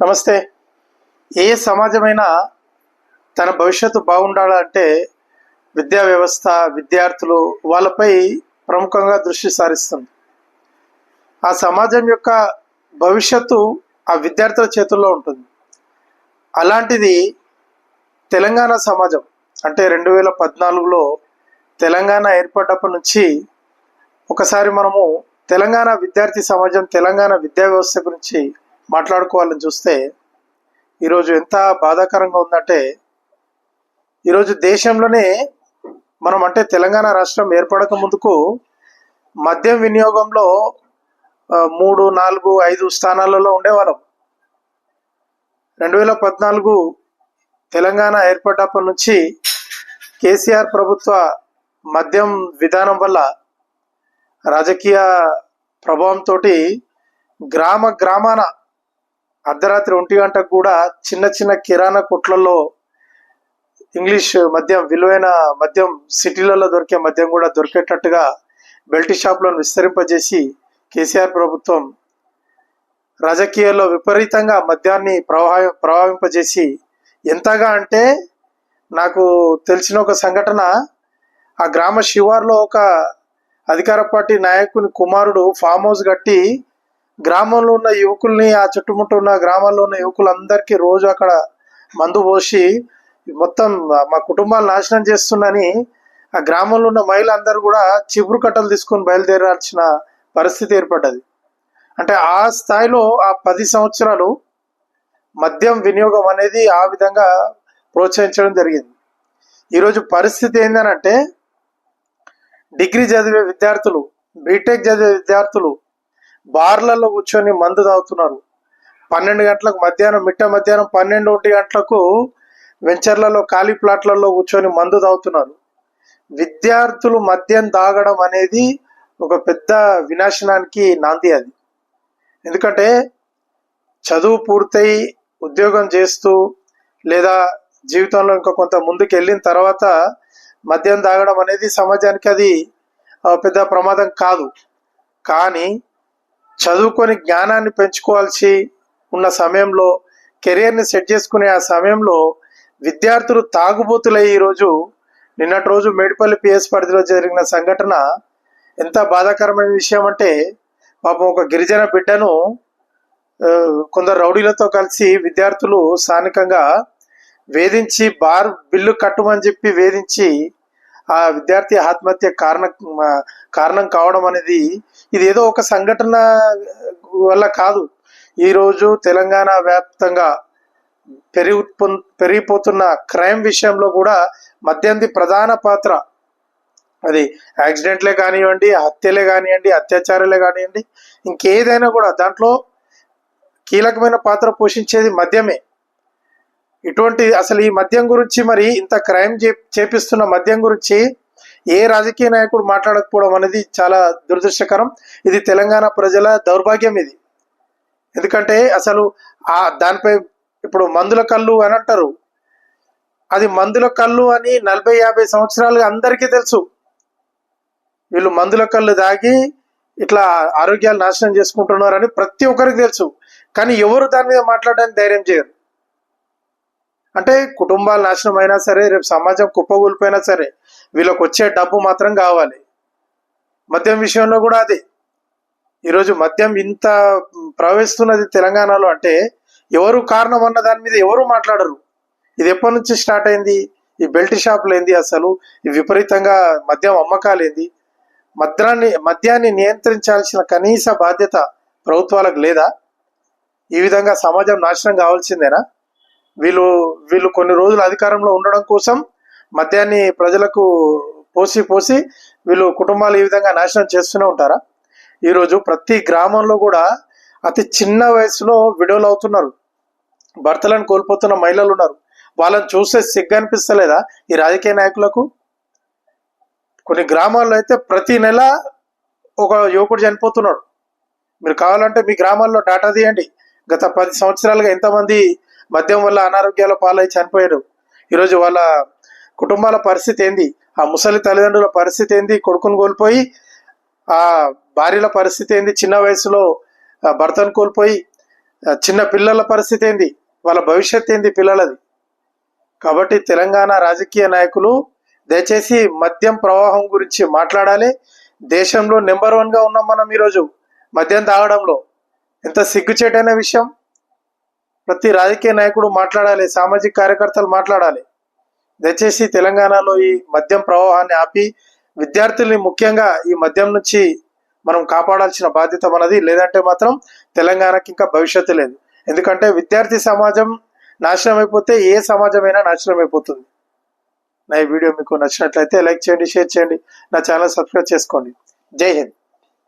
నమస్తే. ఏ సమాజమైనా తన భవిష్యత్తు బాగుండాలంటే విద్యా వ్యవస్థ, విద్యార్థులు వాళ్ళపై ప్రముఖంగా దృష్టి సారిస్తుంది. ఆ సమాజం యొక్క భవిష్యత్తు ఆ విద్యార్థుల చేతుల్లో ఉంటుంది. అలాంటిది తెలంగాణ సమాజం. అంటే 2014లో తెలంగాణ ఏర్పడ్డప్పటి నుంచి ఒకసారి మనము తెలంగాణ విద్యార్థి సమాజం, తెలంగాణ విద్యా వ్యవస్థ గురించి మాట్లాడుకోవాలని చూస్తే ఈరోజు ఎంత బాధాకరంగా ఉందంటే, ఈరోజు దేశంలోనే మనం అంటే తెలంగాణ రాష్ట్రం ఏర్పడక ముందుకు మద్యం వినియోగంలో 3, 4, 5 స్థానాలలో ఉండేవాళ్ళం. 2014 తెలంగాణ ఏర్పడ్డప్పటి నుంచి కేసీఆర్ ప్రభుత్వ మద్యం విధానం వల్ల రాజకీయ ప్రభావంతో గ్రామాన అర్ధరాత్రి 1 గంటకు కూడా చిన్న చిన్న కిరాణా కొట్లలో ఇంగ్లీష్ మద్యం, విలువైన మద్యం, సిటీలలో దొరికే మద్యం కూడా దొరికేటట్టుగా బెల్ట్ షాపులను విస్తరింపజేసి కేసీఆర్ ప్రభుత్వం రాజకీయాల్లో విపరీతంగా మద్యాన్ని ప్రభావింపజేసి, ఎంతగా అంటే నాకు తెలిసిన ఒక సంఘటన, ఆ గ్రామ శివార్లో ఒక అధికార పార్టీ నాయకుని కుమారుడు ఫామ్ హౌస్ కట్టి గ్రామంలో ఉన్న యువకుల్ని, ఆ చుట్టుముట్టు ఉన్న గ్రామాల్లో ఉన్న యువకులందరికీ రోజు అక్కడ మందు పోసి మొత్తం మా కుటుంబాలు నాశనం చేస్తుందని ఆ గ్రామంలో ఉన్న మహిళలందరూ కూడా చిపురు కట్టలు తీసుకొని బయలుదేరాల్సిన పరిస్థితి ఏర్పడ్డది. అంటే ఆ స్థాయిలో ఆ 10 సంవత్సరాలు మద్యం వినియోగం అనేది ఆ విధంగా ప్రోత్సహించడం జరిగింది. ఈరోజు పరిస్థితి ఏంటంటే, డిగ్రీ చదివే విద్యార్థులు, బీటెక్ చదివే విద్యార్థులు బార్లలో కూర్చొని మందు తాగుతున్నారు. 12 గంటలకు మిట్ట మధ్యాహ్నం 12, 1 గంటలకు వెంచర్లలో, ఖాళీ ప్లాట్లలో కూర్చొని మందు తాగుతున్నారు. విద్యార్థులు మద్యం తాగడం అనేది ఒక పెద్ద వినాశనానికి నాంది. అది ఎందుకంటే చదువు పూర్తయి ఉద్యోగం చేస్తూ లేదా జీవితంలో ఇంకా కొంత ముందుకు వెళ్ళిన తర్వాత మద్యం తాగడం అనేది సమాజానికి అది పెద్ద ప్రమాదం కాదు. కానీ చదువుకొని జ్ఞానాన్ని పెంచుకోవాల్సి ఉన్న సమయంలో, కెరియర్ని సెట్ చేసుకునే ఆ సమయంలో విద్యార్థులు తాగుబోతులై ఈరోజు, నిన్నటి రోజు మేడిపల్లి పిఎస్ పరిధిలో జరిగిన సంఘటన ఎంత బాధాకరమైన విషయం అంటే, పాపం ఒక గిరిజన బిడ్డను కొందరు రౌడీలతో కలిసి విద్యార్థులు స్థానికంగా వేధించి బార్ బిల్లు కట్టమని చెప్పి వేధించి ఆ విద్యార్థి ఆత్మహత్య కారణం కావడం అనేది, ఇది ఏదో ఒక సంఘటన వల్ల కాదు. ఈరోజు తెలంగాణ వ్యాప్తంగా పెరిగిపోతున్న క్రైమ్ విషయంలో కూడా మద్యంది ప్రధాన పాత్ర. అది యాక్సిడెంట్లే కానివ్వండి, హత్యలే కానివ్వండి, అత్యాచారాలే కానివ్వండి, ఇంకేదైనా కూడా దాంట్లో కీలకమైన పాత్ర పోషించేది మద్యమే. ఇటువంటి అసలు ఈ మద్యం గురించి, మరి ఇంత క్రైమ్ చేపిస్తున్న మద్యం గురించి ఏ రాజకీయ నాయకుడు మాట్లాడకపోవడం అనేది చాలా దురదృష్టకరం. ఇది తెలంగాణ ప్రజల దౌర్భాగ్యం ఇది. ఎందుకంటే అసలు దానిపై ఇప్పుడు మందుల కళ్ళు అని అంటారు. అది మందుల కళ్ళు అని 40-50 సంవత్సరాలుగా అందరికీ తెలుసు. వీళ్ళు మందుల కళ్ళు దాగి ఇట్లా ఆరోగ్యాలు నాశనం చేసుకుంటున్నారని ప్రతి ఒక్కరికి తెలుసు. కానీ ఎవరు దాని మీద మాట్లాడడానికి ధైర్యం చేయరు. అంటే కుటుంబాలు నాశనం అయినా సరే, రేపు సమాజం కుప్పగూలిపోయినా సరే, వీళ్ళకి వచ్చే డబ్బు మాత్రం కావాలి. మద్యం విషయంలో కూడా అదే. ఈరోజు మద్యం ఇంత ప్రవహిస్తున్నది తెలంగాణలో అంటే ఎవరు కారణం అన్న దాని మీద ఎవరు మాట్లాడరు. ఇది ఎప్పటి నుంచి స్టార్ట్ అయింది? ఈ బెల్ట్ షాపులు ఏంది, అసలు ఈ విపరీతంగా మద్యం అమ్మకాలు ఏంది? మద్యాన్ని నియంత్రించాల్సిన కనీస బాధ్యత ప్రభుత్వాలకు లేదా? ఈ విధంగా సమాజం నాశనం కావాల్సిందేనా? వీళ్ళు కొన్ని రోజులు అధికారంలో ఉండడం కోసం మద్యాన్ని ప్రజలకు పోసి వీళ్ళు కుటుంబాలు ఈ విధంగా నాశనం చేస్తూనే ఉంటారా? ఈరోజు ప్రతి గ్రామంలో కూడా అతి చిన్న వయసులో విడోలు అవుతున్నారు, భర్తలను కోల్పోతున్న మహిళలు ఉన్నారు. వాళ్ళని చూస్తే సిగ్గు అనిపిస్తలేదా ఈ రాజకీయ నాయకులకు? కొన్ని గ్రామాల్లో అయితే ప్రతి నెల ఒక యువకుడు చనిపోతున్నాడు. మీరు కావాలంటే మీ గ్రామాల్లో డాటా తీయండి. గత 10 సంవత్సరాలుగా ఎంతమంది మద్యం వల్ల అనారోగ్యాల పాలై చనిపోయారు. ఈరోజు వాళ్ళ కుటుంబాల పరిస్థితి ఏంది? ఆ ముసలి తల్లిదండ్రుల పరిస్థితి ఏంది? కొడుకును కోల్పోయి ఆ భార్యల పరిస్థితి ఏంది? చిన్న వయసులో భర్తను కోల్పోయి చిన్న పిల్లల పరిస్థితి ఏంది, వాళ్ళ భవిష్యత్ ఏంది పిల్లలది. కాబట్టి తెలంగాణ రాజకీయ నాయకులు దయచేసి మద్యం ప్రవాహం గురించి మాట్లాడాలి. దేశంలో నెంబర్ 1గా ఉన్నాం మనం ఈరోజు మద్యం తాగడంలో. ఎంత సిగ్గుచేటైన విషయం. ప్రతి రాజకీయ నాయకుడు మాట్లాడాలి, సామాజిక కార్యకర్తలు మాట్లాడాలి. దయచేసి తెలంగాణలో ఈ మద్యం ప్రవాహాన్ని ఆపి విద్యార్థుల్ని ముఖ్యంగా ఈ మద్యం నుంచి మనం కాపాడాల్సిన బాధ్యత మనది. లేదంటే మాత్రం తెలంగాణకి ఇంకా భవిష్యత్తు లేదు. ఎందుకంటే విద్యార్థి సమాజం నాశనం అయిపోతే ఏ సమాజమైనా నాశనం అయిపోతుంది. నా ఈ వీడియో మీకు నచ్చినట్లయితే లైక్ చేయండి, షేర్ చేయండి, నా ఛానల్ సబ్స్క్రైబ్ చేసుకోండి. జై హింద్.